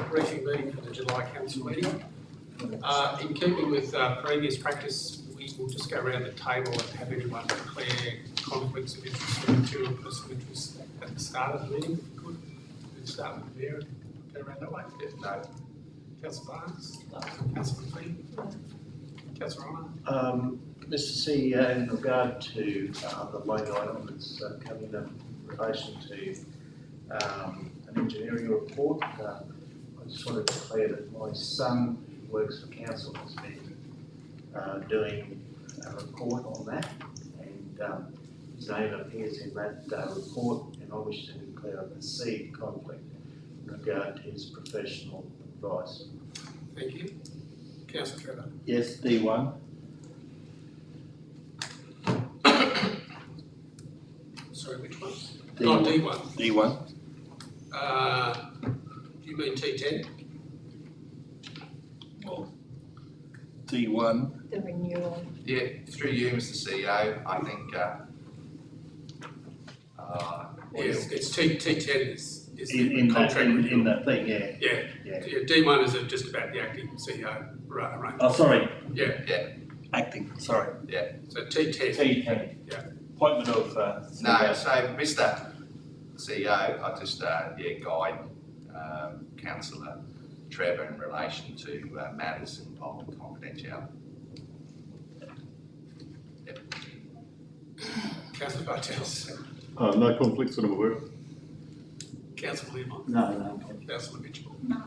briefing meeting for the July council meeting. In keeping with previous practice, we will just go around the table and have everyone declare conflicts of interest or material personal interest at the start of the meeting. If you could, we'll start with the mayor and go around that way. If no, Councillor Barnes, Councillor McLean, Councillor Ryan. Mr. CEO, in regard to the line item that's coming in relation to an engineering report, I just want to declare that my son, who works for council, has been doing a report on that, and his name appears in that report, and I wish to declare a perceived conflict in regard to his professional advice. Thank you. Councillor Trevor. Yes, D1. Sorry, which one? D1. D1. D1. You mean T10? Well, D1. The renewal. Yeah, through you, Mr. CEO, I think. Yes, it's T10 is In the contract renewal. that thing, yeah. Yeah. D1 is just about the acting CEO arrangement. Oh, sorry. Yeah. Acting, sorry. So T10. T10. Yeah. Appointment of... No, so Mr. CEO, I just guide Councillor Trevor in relation to matters involving confidentiality. Yep. Councillor Bartels. No conflicts that I'm aware of. Councillor Learmont. No. Councillor Mitchell. No.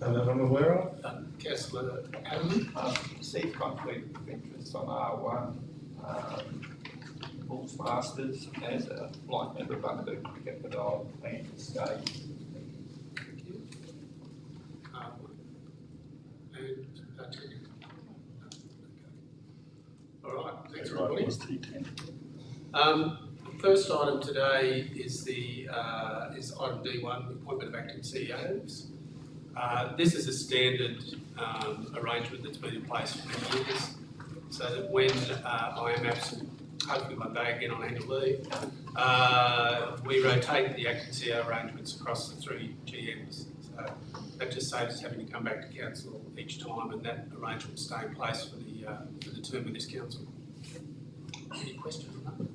That I'm aware of. Councillor Adam. Perceived conflict of interest on R1. Bulls Masters as a blind member of Bundaberg Cricket, but I'll plan to stay. Thank you. And Terry. All right, thanks everybody. T10. First item today is is item D1, appointment of acting CEOs. This is a standard arrangement that's been in place for many years, so that when I am absent, hopefully one day again on annual leave, we rotate the acting CEO arrangements across the three GMs. So that just saves us having to come back to council each time, and that arrangement will stay in place for the term of this council. Any questions on that?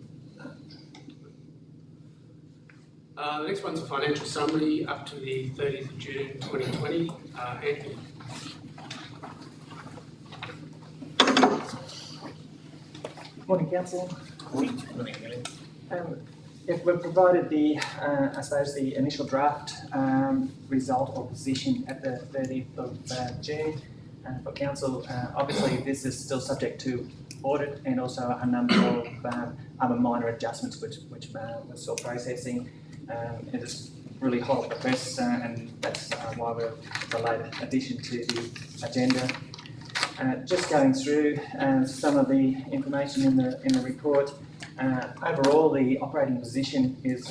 The next one's a financial summary up to the 30th of June 2020. Anthony. Morning, Council. If we've provided the, I suppose, the initial draft result or position at the 30th of June for Council, obviously this is still subject to audit and also a number of other minor adjustments which we're still processing. It is really hot off the press, and that's why we're the late addition to the agenda. Just going through some of the information in the report. Overall, the operating position is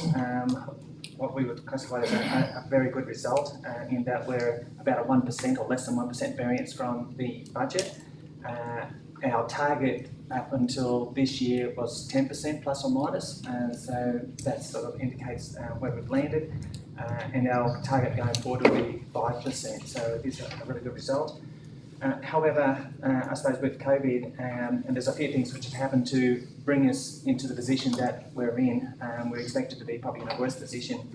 what we would classify as a very good result, in that we're about a 1% or less than 1% variance from the budget. Our target up until this year was 10% plus or minus, so that sort of indicates where we've landed. And our target going forward will be 5%, so it is a really good result. However, I suppose with COVID, and there's a few things which have happened to bring us into the position that we're in. We're expected to be probably in a worse position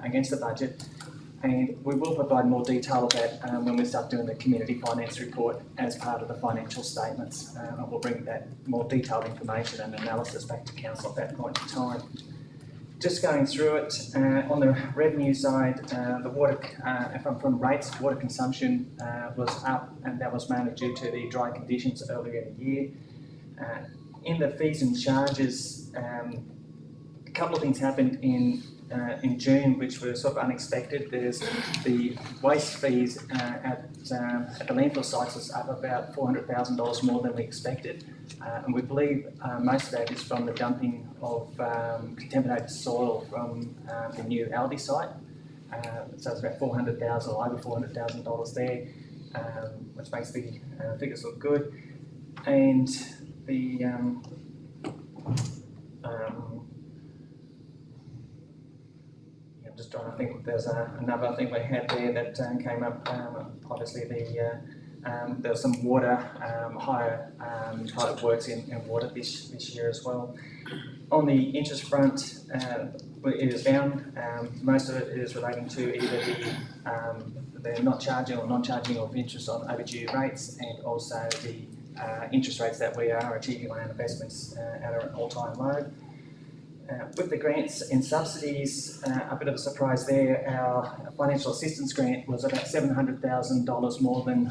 against the budget. And we will provide more detail of that when we start doing the community finance report as part of the financial statements. And we'll bring that more detailed information and analysis back to council at that point in time. Just going through it, on the revenue side, the water, from rates, water consumption was up, and that was mainly due to the dry conditions earlier in the year. In the fees and charges, a couple of things happened in June which were sort of unexpected. There's the waste fees at the landfill sites was up about $400,000 more than we expected, and we believe most of that is from the dumping of contaminated soil from the new Aldi site. So it's about $400,000 or over $400,000 there, which makes the figures look good. And the I'm just trying to think there's another thing we had there that came up. Obviously, there was some water, higher type of works in water this year as well. On the interest front, it is down. Most of it is relating to either the not charging or non-charging of interest on overdue rates, and also the interest rates that we are achieving on our investments at an all-time low. With the grants and subsidies, a bit of a surprise there. Our financial assistance grant was about $700,000 more than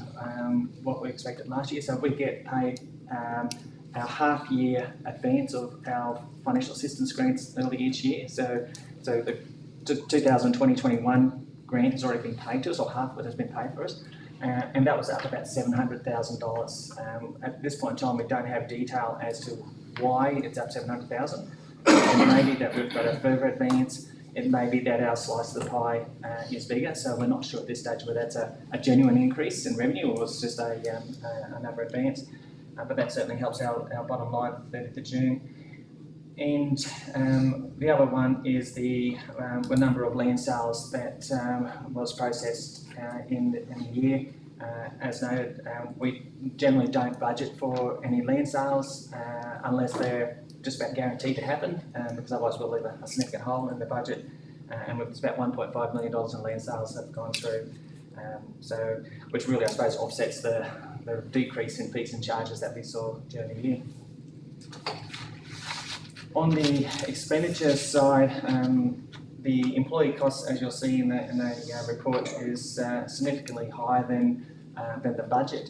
what we expected last year. So we get paid our half-year advance of our financial assistance grants early each year. So the 2020-21 grant has already been paid to us, or half of it has been paid for us. And that was up about $700,000. At this point in time, we don't have detail as to why it's up $700,000. It may be that we've got a further advance. It may be that our slice of the pie is bigger. So we're not sure at this stage whether that's a genuine increase in revenue or it's just another advance. But that certainly helps our bottom line for 30th of June. And the other one is the number of land sales that was processed in the year. As noted, we generally don't budget for any land sales unless they're just about guaranteed to happen, because otherwise we'll leave a significant hole in the budget. And it's about $1.5 million in land sales that have gone through, so which really, I suppose, offsets the decrease in fees and charges that we saw during the year. On the expenditure side, the employee costs, as you'll see in the report, is significantly higher than the budget.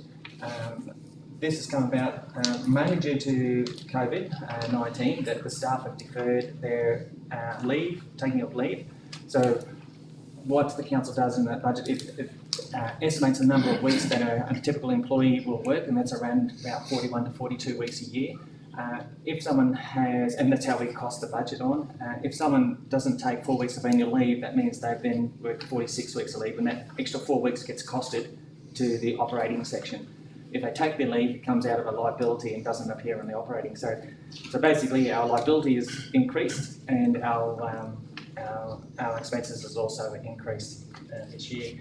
This has come about mainly due to COVID-19, that the staff have deferred their taking of leave. So what the council does in that budget, it estimates the number of weeks that a typical employee will work, and that's around about 41 to 42 weeks a year. If someone has, and that's how we cost the budget on, if someone doesn't take 4 weeks of annual leave, that means they've then worked 46 weeks of leave, and that extra 4 weeks gets costed to the operating section. If they take their leave, it comes out of a liability and doesn't appear in the operating. So basically our liability is increased, and our expenses has also increased this year.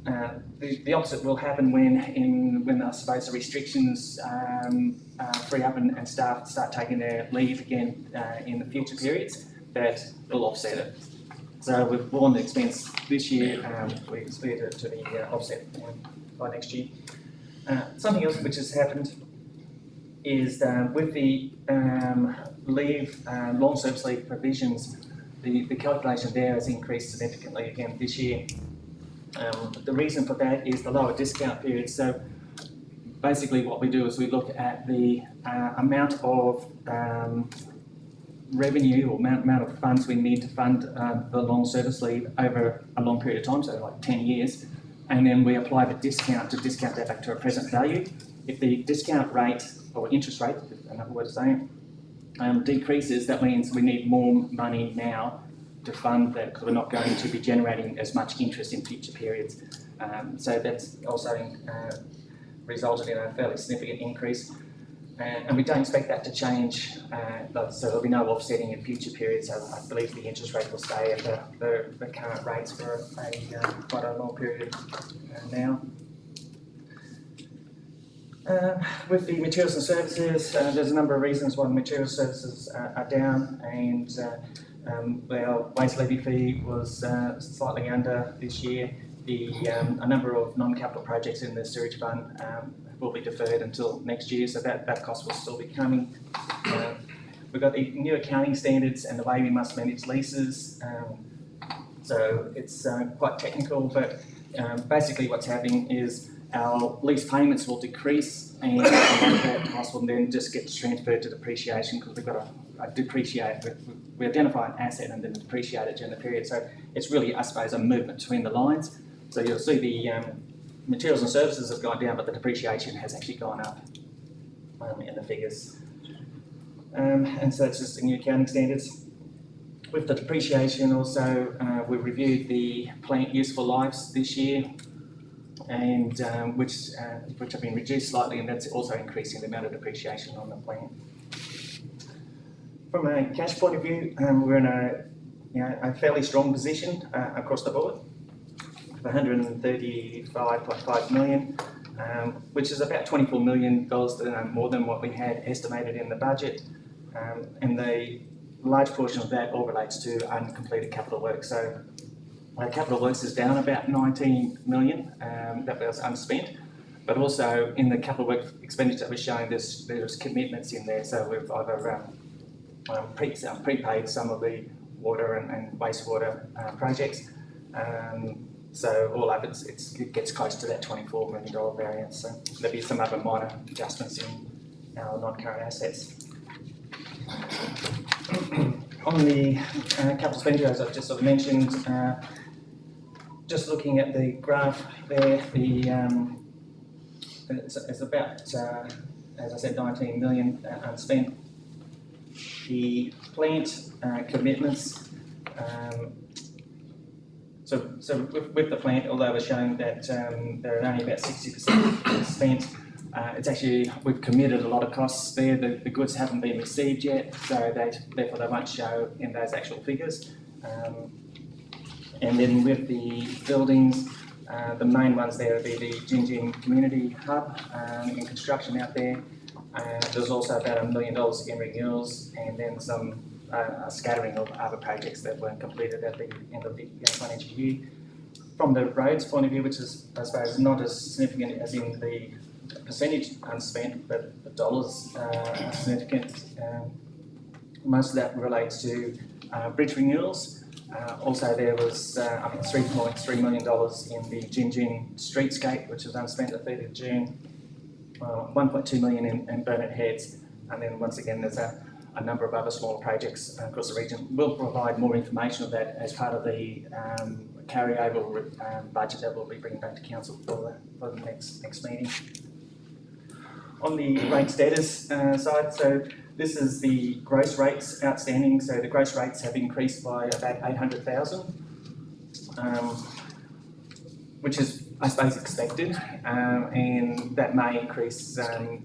The opposite will happen when I suppose the restrictions free up and staff start taking their leave again in the future periods. That will offset it. So we've borne the expense this year. We expect it to be offset by next year. Something else which has happened is with the long service leave provisions, the calculation there has increased significantly again this year. The reason for that is the lower discount period. So basically what we do is we look at the amount of revenue or amount of funds we need to fund the long service leave over a long period of time, so like 10 years, and then we apply the discount to discount that back to a present value. If the discount rate, or interest rate, another way of saying it, decreases, that means we need more money now to fund that, because we're not going to be generating as much interest in future periods. So that's also resulted in a fairly significant increase. And we don't expect that to change, so there'll be no offsetting in future periods. So I believe the interest rate will stay at the current rates for quite a long period now. With the materials and services, there's a number of reasons why the materials services are down, and our waste levy fee was slightly under this year. A number of non-capital projects in the sewage fund will be deferred until next year, so that cost will still be coming. We've got the new accounting standards and the way we must manage leases. So it's quite technical, but basically what's happening is our lease payments will decrease, and that cost will then just get transferred to depreciation, because we've got to depreciate. We identify an asset and then depreciate it during the period. So it's really, I suppose, a movement between the lines. So you'll see the materials and services have gone down, but the depreciation has actually gone up in the figures. And so it's just the new accounting standards. With the depreciation also, we reviewed the plant useful lives this year, and which have been reduced slightly, and that's also increasing the amount of depreciation on the plant. From a cash point of view, we're in a a fairly strong position across the board, of 135.5 million, which is about $24 million more than what we had estimated in the budget, and the large portion of that all relates to uncompleted capital work. So capital works is down about 19 million that was unspent, but also in the capital work expenditure that we're showing, there's commitments in there. So we've either prepaid some of the water and wastewater projects. So all up, it gets close to that $24 million variance. So there'll be some other minor adjustments in our non-current assets. On the capital expenditure, as I've just sort of mentioned, just looking at the graph there, it's about, as I said, 19 million unspent. The plant commitments, so with the plant, although we're showing that they're only about 60% spent, it's actually, we've committed a lot of costs there. The goods haven't been received yet, so therefore they won't show in those actual figures. And then with the buildings, the main ones there would be the Gin Community Hub in construction out there. There's also about $1 million in renewals, and then some a scattering of other projects that weren't completed at the end of the financial year. From the roads point of view, which is, I suppose, not as significant as in the percentage unspent, but the dollars are significant. Most of that relates to bridge renewals. Also, there was $3.3 million in the Gin Streetscape, which was unspent at 30th of June. 1.2 million in Burnett Heads, and then once again there's a number of other smaller projects across the region. We'll provide more information of that as part of the carryover budget that we'll be bringing back to council for the next meeting. On the rate status side, so this is the gross rates outstanding. So the gross rates have increased by about 800,000, which is, I suppose, expected, and that may increase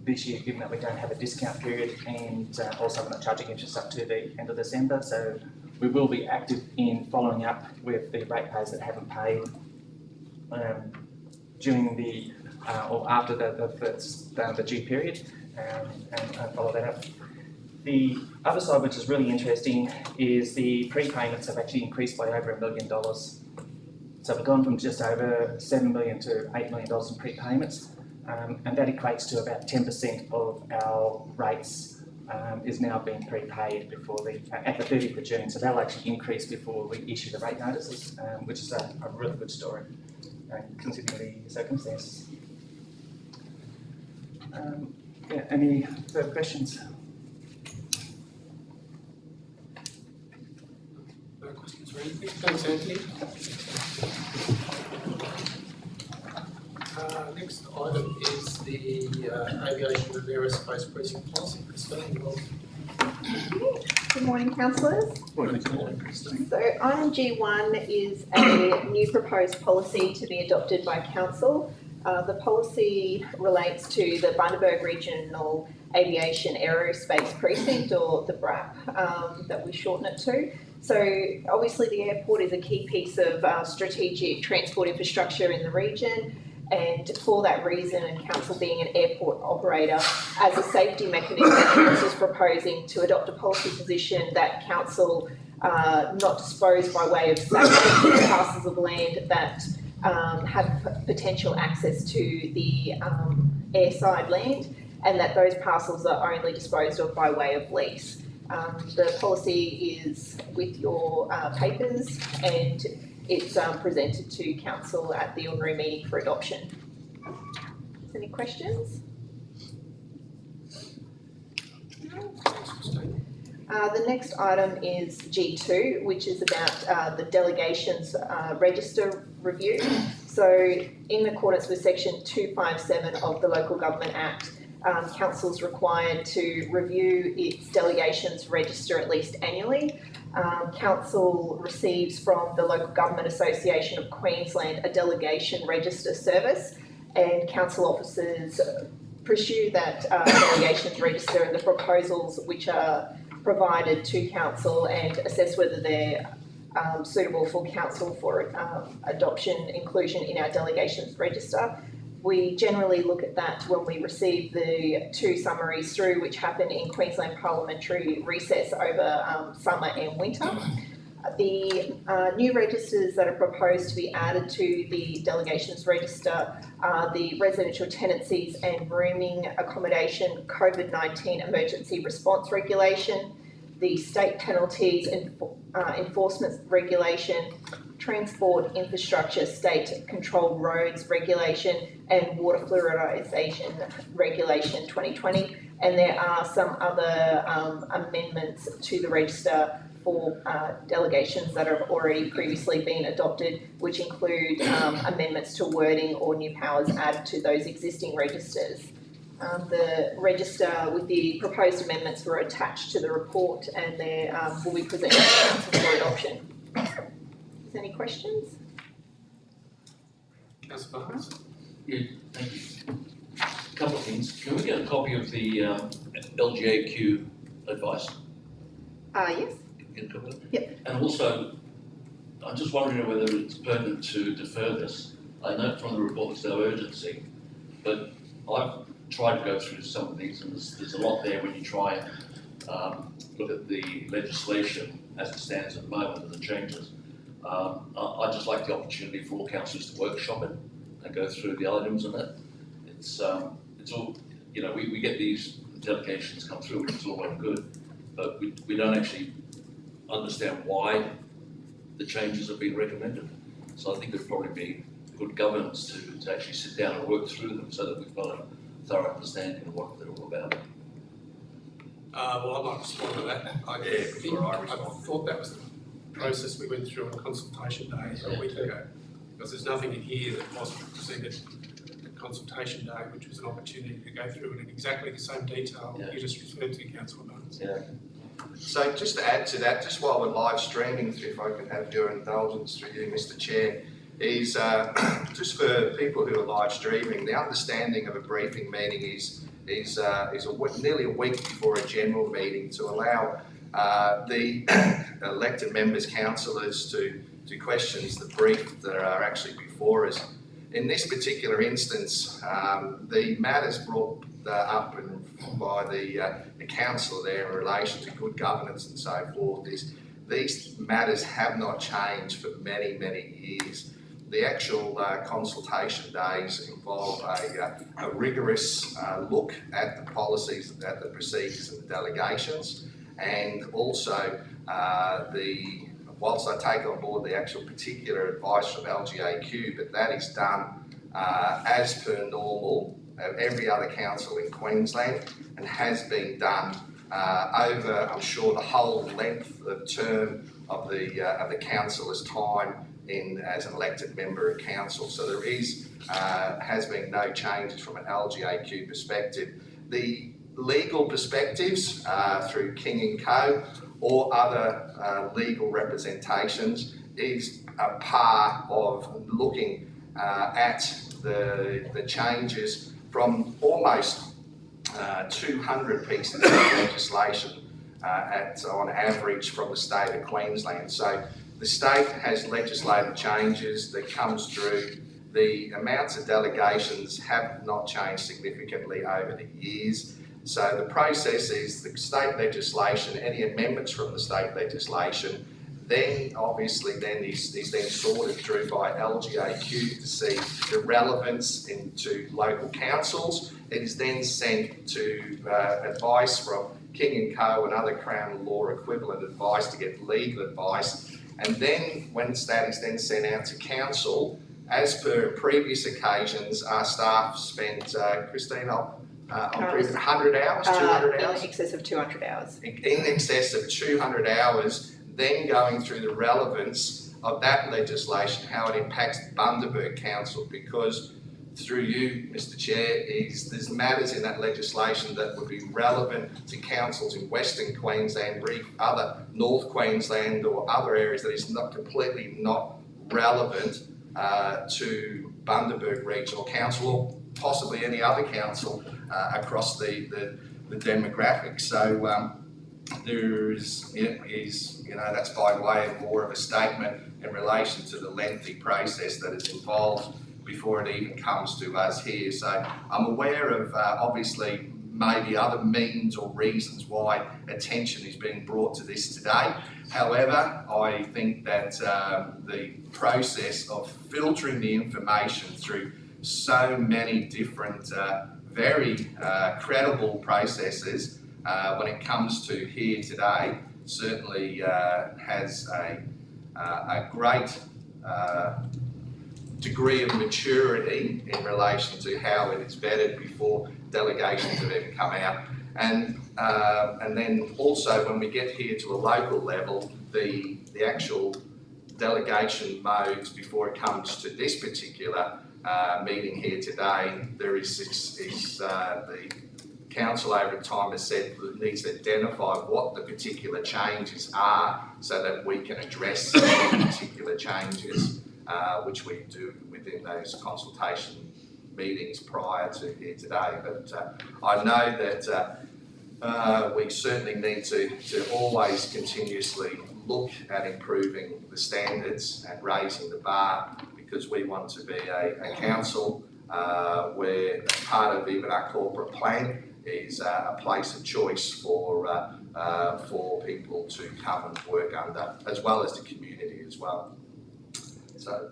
this year given that we don't have a discount period, and also we're not charging interest up to the end of December. So we will be active in following up with the ratepayers that haven't paid during the or after the due period, and follow that up. The other side, which is really interesting, is the prepayments have actually increased by over $1 million. So we've gone from just over $7 million to $8 million in prepayments, and that equates to about 10% of our rates is now being prepaid before at the 30th of June. So they'll actually increase before we issue the rate notices, which is a really good story, considering the circumstances. Any further questions? No questions or anything? Thanks, Anthony. Next item is the aviation and aerospace precinct policy. Christine, welcome. Good morning, councillors. Christine. So item G1 is a new proposed policy to be adopted by council. The policy relates to the Bundaberg Regional Aviation Aerospace Precinct, or the BRAP, that we shorten it to. So obviously the airport is a key piece of strategic transport infrastructure in the region, and for that reason, and council being an airport operator, as a safety mechanism, council is proposing to adopt a policy position that council not dispose by way of sacking parcels of land that have potential access to the airside land, and that those parcels are only disposed of by way of lease. The policy is with your papers, and it's presented to council at the ordinary meeting for adoption. Any questions? Thanks, Christine. The next item is G2, which is about the delegations register review. So in accordance with section 257 of the Local Government Act, council is required to review its delegations register at least annually. Council receives from the Local Government Association of Queensland a delegation register service, and council officers pursue that delegations register and the proposals which are provided to council and assess whether they're suitable for council for adoption, inclusion in our delegations register. We generally look at that when we receive the 2 summaries through, which happen in Queensland parliamentary recess over summer and winter. The new registers that are proposed to be added to the delegations register are the residential tenancies and rooming accommodation COVID-19 emergency response regulation, the state penalties and enforcement regulation, transport infrastructure state controlled roads regulation, and water fluoridisation regulation 2020. And there are some other amendments to the register for delegations that have already previously been adopted, which include amendments to wording or new powers added to those existing registers. The register with the proposed amendments were attached to the report, and they will be presented to council for adoption. Is there any questions? Councillor Barnes? Yeah, thank you. A couple of things. Can we get a copy of the LGAQ advice? Yes. Can we get a copy of it? Yep. And also, I'm just wondering whether it's pertinent to defer this. I know from the report there's no urgency, but I've tried to go through some of these, and there's a lot there when you try and look at the legislation as it stands at the moment and the changes. I'd just like the opportunity for all councillors to workshop it and go through the items on it. It's all, you know, we get these delegations come through, which is all well and good, but we don't actually understand why the changes have been recommended. So I think it'd probably be good governance to actually sit down and work through them so that we've got a thorough understanding of what they're all about. Well, I might respond to that. I thought that was the process we went through on consultation day a week ago, because there's nothing in here that wasn't presented at consultation day, which was an opportunity to go through it in exactly the same detail you just referred to, Councillor Barnes. Yeah. So just to add to that, just while we're live streaming, if I can have your indulgence through you, Mr. Chair, is just for people who are live streaming, the understanding of a briefing meeting is nearly a week before a general meeting to allow the elected members, councillors to questions the brief that are actually before us. In this particular instance, the matters brought up by the council there in relation to good governance and so forth is these matters have not changed for many, many years. The actual consultation days involve a rigorous look at the policies, at the procedures and the delegations, and also whilst I take on board the actual particular advice from LGAQ, but that is done as per normal of every other council in Queensland and has been done over, I'm sure, the whole length of term of the councillor's time as an elected member of council. So there has been no changes from an LGAQ perspective. The legal perspectives through King & Co or other legal representations is a part of looking at the changes from almost 200 pieces of legislation on average from the state of Queensland. So the state has legislative changes that comes through. The amounts of delegations have not changed significantly over the years. So the process is the state legislation, any amendments from the state legislation, then obviously is then sorted through by LGAQ to see the relevance into local councils. It is then sent to advice from King & Co and other Crown law equivalent advice to get legal advice. And then once that is then sent out to council, as per previous occasions, our staff spent, Christine, on 100 hours, 200 hours? In excess of 200 hours. In excess of 200 hours, then going through the relevance of that legislation, how it impacts Bundaberg Council, because through you, Mr. Chair, there's matters in that legislation that would be relevant to councils in Western Queensland, other North Queensland or other areas that is not completely not relevant to Bundaberg Regional Council or possibly any other council across the demographics. So that's by way of more of a statement in relation to the lengthy process that is involved before it even comes to us here. So I'm aware of obviously maybe other means or reasons why attention is being brought to this today. However, I think that the process of filtering the information through so many different very credible processes when it comes to here today certainly has a great degree of maturity in relation to how it is vetted before delegations have ever come out. And then also when we get here to a local level, the actual delegation modes before it comes to this particular meeting here today, there is the council over time has said that it needs to identify what the particular changes are so that we can address the particular changes, which we do within those consultation meetings prior to here today. But I know that we certainly need to always continuously look at improving the standards and raising the bar, because we want to be a council where part of even our corporate plan is a place of choice for people to come and work under, as well as the community as well. So,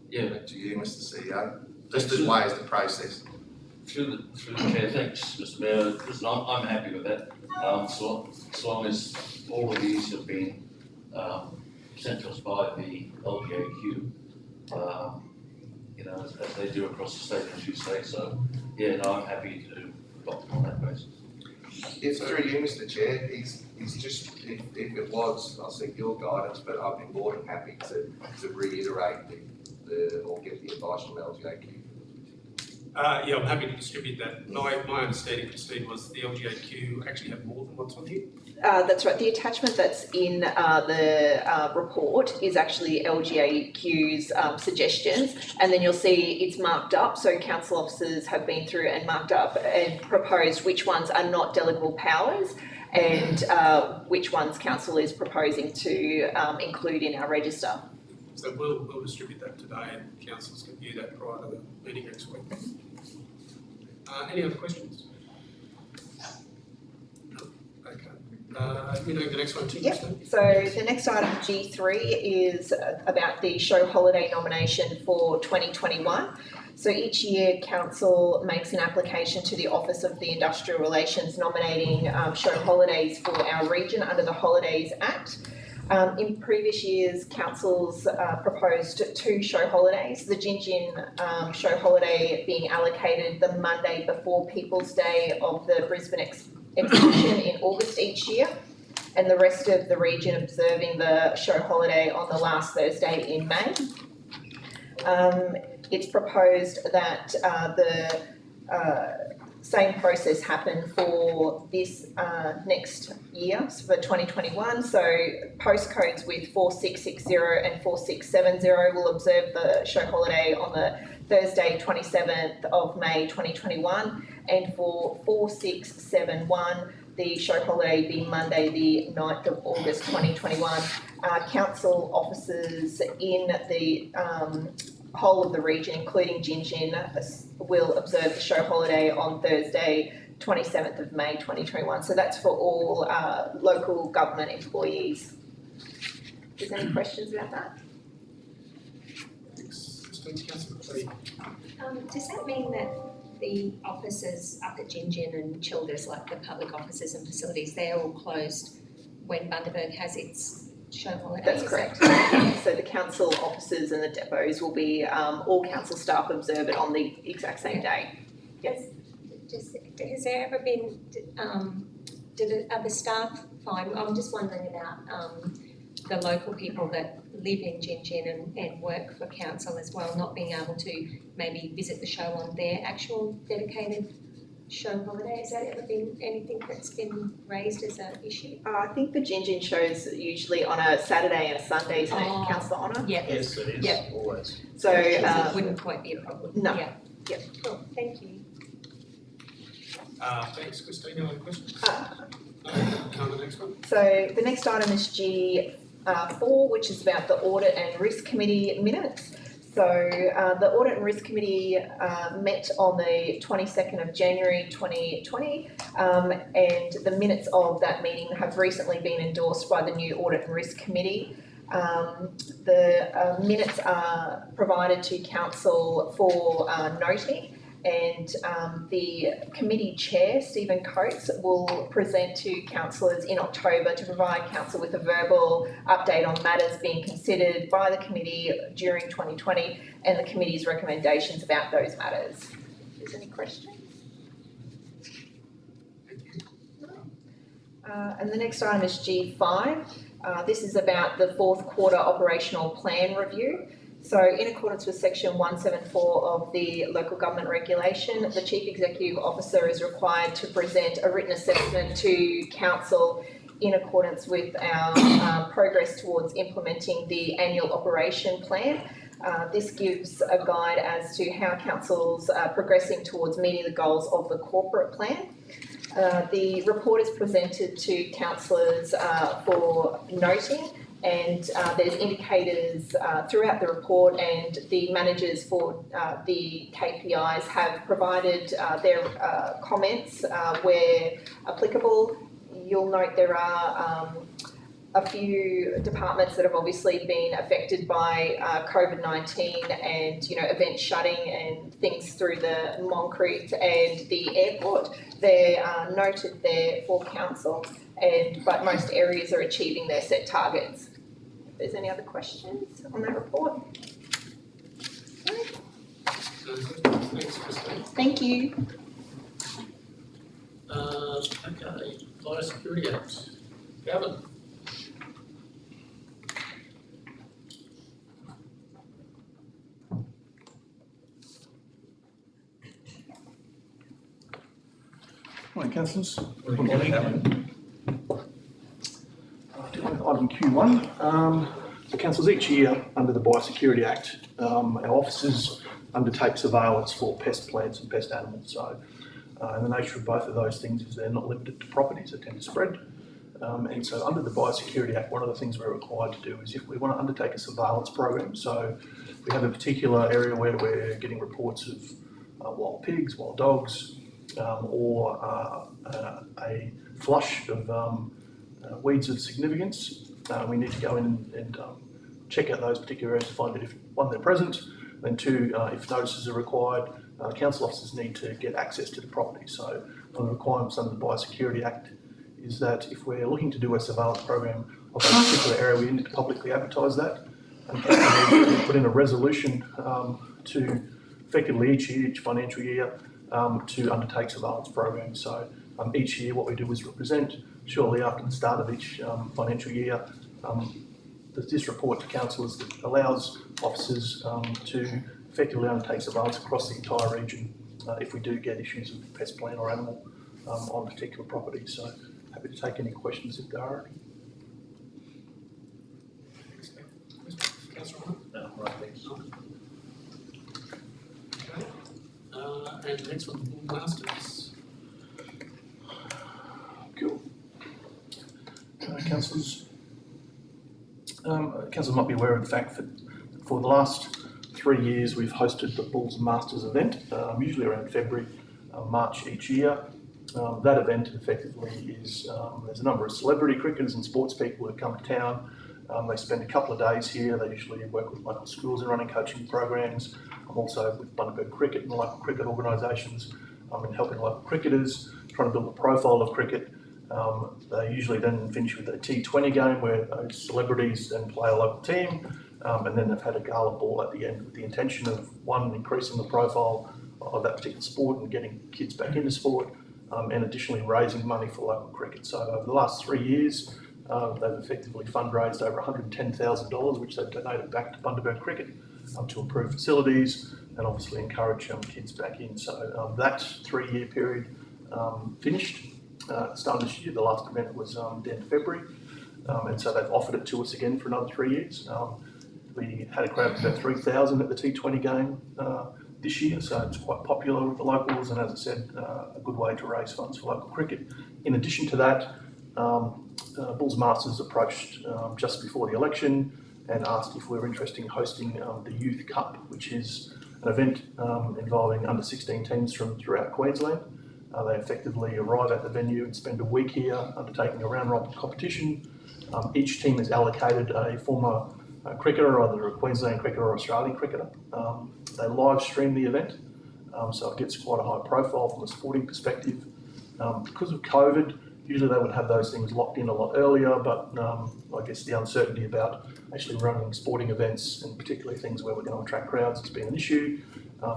Yeah. back to you, Mr. CEO. Just as way as the process. Through the chair, thanks, Mr. Mayor. Listen, I'm happy with that. So long as all of these have been sent to us by the LGAQ, as they do across the state, as you say. So, yeah, no, I'm happy to adopt on that basis. It's through you, Mr. Chair. He's just, if it was, I'll seek your guidance, but I'd be more than happy to reiterate or get the advice from LGAQ. Yeah, I'm happy to distribute that. My understanding, Christine, was the LGAQ actually have more than what's on here. That's right. The attachment that's in the report is actually LGAQ's suggestions, and then you'll see it's marked up. So council officers have been through and marked up and proposed which ones are not delegable powers and which ones council is proposing to include in our register. So we'll distribute that today, and councillors can view that prior to the meeting next week. Any other questions? No? Okay. We know the next one too, Yep. Christine? So the next item, G3, is about the show holiday nomination for 2021. So each year, council makes an application to the Office of the Industrial Relations nominating show holidays for our region under the Holidays Act. In previous years, councils proposed 2 show holidays, the Gin show holiday being allocated the Monday before People's Day of the Brisbane exhibition in August each year, and the rest of the region observing the show holiday on the last Thursday in May. It's proposed that the same process happen for this next year, so for 2021. So postcodes with 4660 and 4670 will observe the show holiday on the Thursday 27th of May 2021, and for 4671 the show holiday being Monday the 9th of August 2021. Council officers in the whole of the region, including Gin, will observe the show holiday on Thursday, 27th of May 2021. So that's for all local government employees. Is there any questions about that? Thanks, Christine. Councillor Clee. Does that mean that the offices up at Gin and Childers, like the public offices and facilities, they're all closed when Bundaberg has its show holiday? That's correct. So the council offices and the depots will be, all council staff observe it on the exact same day. Yes. Has there ever been, are the staff fine? I'm just wondering about the local people that live in Gin and work for council as well, not being able to maybe visit the show on their actual dedicated show holiday. Has that ever been anything that's been raised as an issue? I think the Gin shows usually on a Saturday and a Sunday, isn't it, Councillor Honour? Yeah. Yes, it is, Yeah. always. So, It wouldn't quite be a problem. no. Yeah. Yep. Cool, thank you. Thanks, Christine. Any other questions? Come to the next one. So the next item is G4, which is about the Audit and Risk Committee minutes. So the Audit and Risk Committee met on the 22nd of January 2020, and the minutes of that meeting have recently been endorsed by the new Audit and Risk Committee. The minutes are provided to Council for noting, and the committee chair, Stephen Coates, will present to councillors in October to provide council with a verbal update on matters being considered by the committee during 2020 and the committee's recommendations about those matters. Is there any questions? And the next item is G5. This is about the fourth quarter operational plan review. So in accordance with section 174 of the local government regulation, the Chief Executive Officer is required to present a written assessment to council in accordance with our progress towards implementing the annual operation plan. This gives a guide as to how council's progressing towards meeting the goals of the corporate plan. The report is presented to councillors for noting, and there's indicators throughout the report, and the managers for the KPIs have provided their comments where applicable. You'll note there are a few departments that have obviously been affected by COVID-19 and, event shutting and things through the Moncrief and the airport. They are noted there for council, but most areas are achieving their set targets. If there's any other questions on that report? Thanks, Christine. Thank you. Okay, Biosecurity Act. Gavin. Morning, councillors. Item Q1. So councillors, each year under the Biosecurity Act, our officers undertake surveillance for pest plants and pest animals. So and the nature of both of those things is they're not limited to properties that tend to spread. And so under the Biosecurity Act, one of the things we're required to do is if we want to undertake a surveillance program, so we have a particular area where we're getting reports of wild pigs, wild dogs, or a flush of weeds of significance, we need to go in and check out those particular areas to find out if, one, they're present, then two, if notices are required, council officers need to get access to the property. So one of the requirements under the Biosecurity Act is that if we're looking to do a surveillance program of a particular area, we need to publicly advertise that, and council needs to put in a resolution to effectively each financial year to undertake surveillance programs. So each year what we do is represent shortly after the start of each financial year this report to councillors that allows officers to effectively undertake surveillance across the entire region if we do get issues of pest, plant or animal on particular properties. So happy to take any questions if there are any. Councillor Hunt? No, right, thanks. Okay. And the next one, Bull Masters. Cool. Councillors, councillors might be aware of the fact that for the last 3 years we've hosted the Bulls Masters event, usually around February, March each year. That event effectively is, there's a number of celebrity cricketers and sports people who come to town. They spend a couple of days here. They usually work with local schools in running coaching programs. I'm also with Bundaberg Cricket and local cricket organisations in helping local cricketers, trying to build a profile of cricket. They usually then finish with a T20 game where those celebrities then play a local team, and then they've had a gala ball at the end with the intention of, one, increasing the profile of that particular sport and getting kids back into sport, and additionally raising money for local cricket. So over the last 3 years, they've effectively fundraised over $110,000, which they've donated back to Bundaberg Cricket to improve facilities and obviously encourage kids back in. So that 3-year period finished at the start of this year. The last event was the end of February, and so they've offered it to us again for another 3 years. We had a crowd of about 3,000 at the T20 game this year, so it's quite popular with the locals, and as I said, a good way to raise funds for local cricket. In addition to that, Bulls Masters approached just before the election and asked if we were interested in hosting the Youth Cup, which is an event involving under 16 teams from throughout Queensland. They effectively arrive at the venue and spend a week here undertaking a round robin competition. Each team is allocated a former cricketer, either a Queensland cricketer or Australian cricketer. They live stream the event, so it gets quite a high profile from a sporting perspective. Because of COVID, usually they would have those things locked in a lot earlier, but I guess the uncertainty about actually running sporting events, and particularly things where we're going to attract crowds, has been an issue.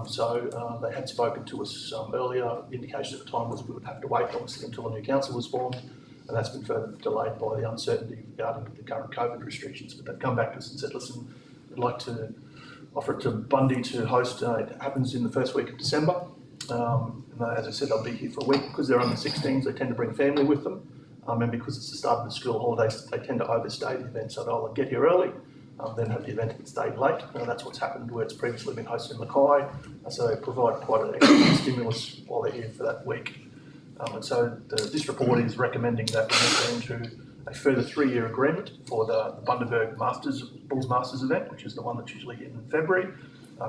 So they had spoken to us earlier. The indication at the time was we would have to wait, obviously, until a new council was formed, and that's been further delayed by the uncertainty regarding the current COVID restrictions. But they've come back to us and said, listen, we'd like to offer it to Bundy to host. It happens in the first week of December. And as I said, they'll be here for a week. Because they're under 16s, they tend to bring family with them. And because it's the start of the school holidays, they tend to overstay the event. So they'll get here early, then have the event if it stayed late. That's what's happened where it's previously been hosted in Mackay. So they provide quite an extra stimulus while they're here for that week. And so this report is recommending that we enter into a further 3-year agreement for the Bundaberg Bulls Masters event, which is the one that's usually in February,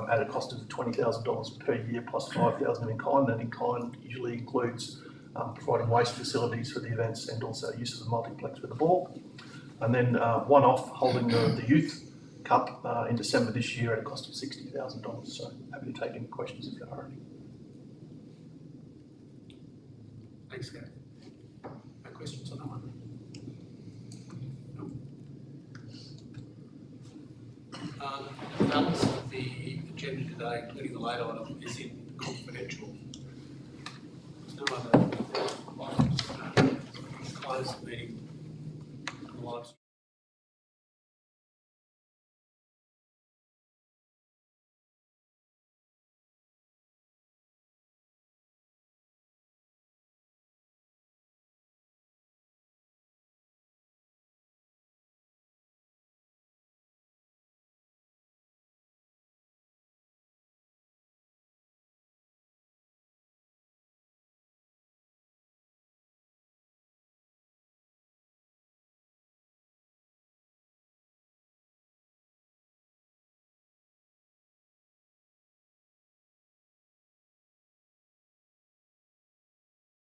at a cost of $20,000 per year plus $5,000 in kind. That in kind usually includes providing waste facilities for the events and also use of the multiplex with the ball. And then one-off holding the Youth Cup in December this year at a cost of $60,000. So happy to take any questions if there are any. Thanks, Gary. No questions on that one? The balance of the agenda today, including the late item, is in confidential. There's no other closed meeting. Live